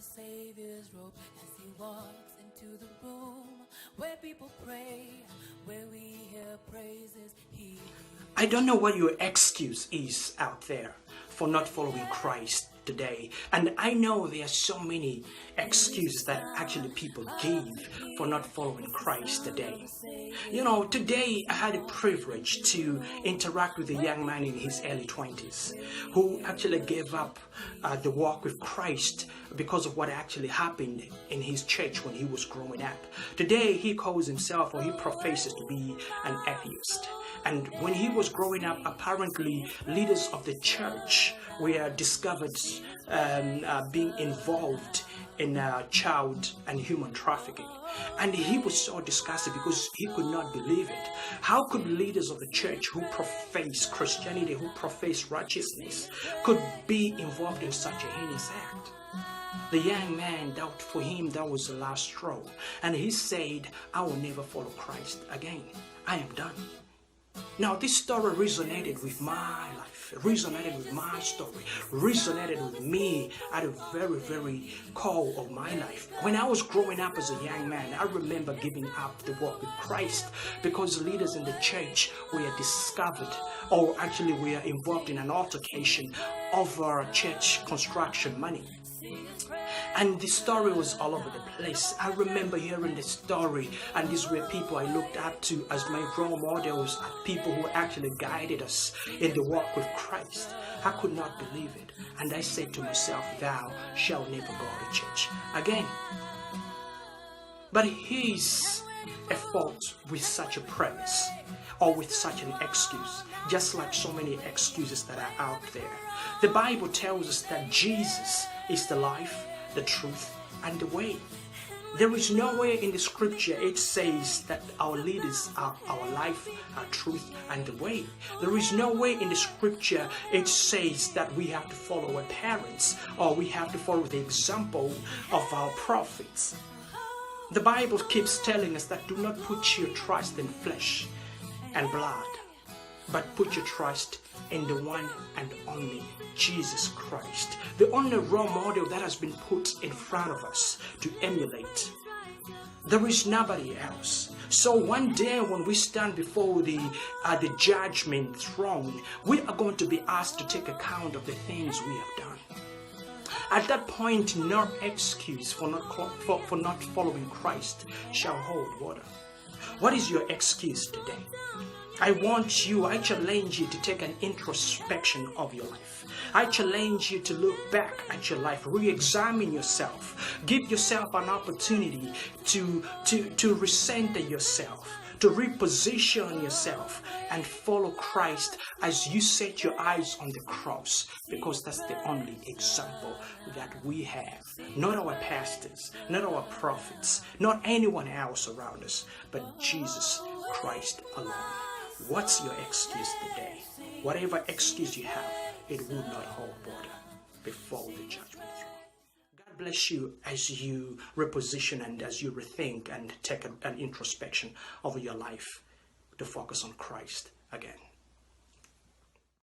the Savior's robe as he walks into the room where people pray, where we hear praises. I don't know what your excuse is out there for not following Christ today. And I know there are so many excuses that actually people give for not following Christ today. You know, today I had a privilege to interact with a young man in his early 20s who actually gave up the walk with Christ because of what actually happened in his church when he was growing up. Today he calls himself, or he professes to be, an atheist. And when he was growing up, apparently leaders of the church were discovered being involved in child and human trafficking. And he was so disgusted because he could not believe it. How could leaders of the church who profess Christianity, who profess righteousness, could be involved in such a heinous act? The young man, for him, that was the last straw. And he said, I will never follow Christ again. I am done. Now, this story resonated with my life, resonated with my story, resonated with me at a very, very core of my life. When I was growing up as a young man, I remember giving up the walk with Christ because leaders in the church were discovered, or actually were involved in an altercation over church construction money. And the story was all over the place. I remember hearing the story, and these were people I looked up to as my role models, people who actually guided us in the walk with Christ. I could not believe it. And I said to myself, thou shalt never go to church again. But here's a fault with such a premise, or with such an excuse, just like so many excuses that are out there. The Bible tells us that Jesus is the life, the truth, and the way. There is nowhere in the scripture it says that our leaders are our life, our truth, and the way. There is nowhere in the scripture it says that we have to follow our parents, or we have to follow the example of our prophets. The Bible keeps telling us that do not put your trust in flesh and blood, but put your trust in the one and only Jesus Christ, the only role model that has been put in front of us to emulate. There is nobody else. So one day when we stand before the judgment throne, we are going to be asked to take account of the things we have done. At that point, no excuse for not following Christ shall hold water. What is your excuse today? I challenge you to take an introspection of your life. I challenge you to look back at your life, re-examine yourself, give yourself an opportunity to recenter yourself, to reposition yourself and follow Christ as you set your eyes on the cross, because that's the only example that we have. Not our pastors, not our prophets, not anyone else around us, but Jesus Christ alone. What's your excuse today? Whatever excuse you have, it will not hold water before the judgment throne. God bless you as you reposition and as you rethink and take an introspection over your life to focus on Christ again.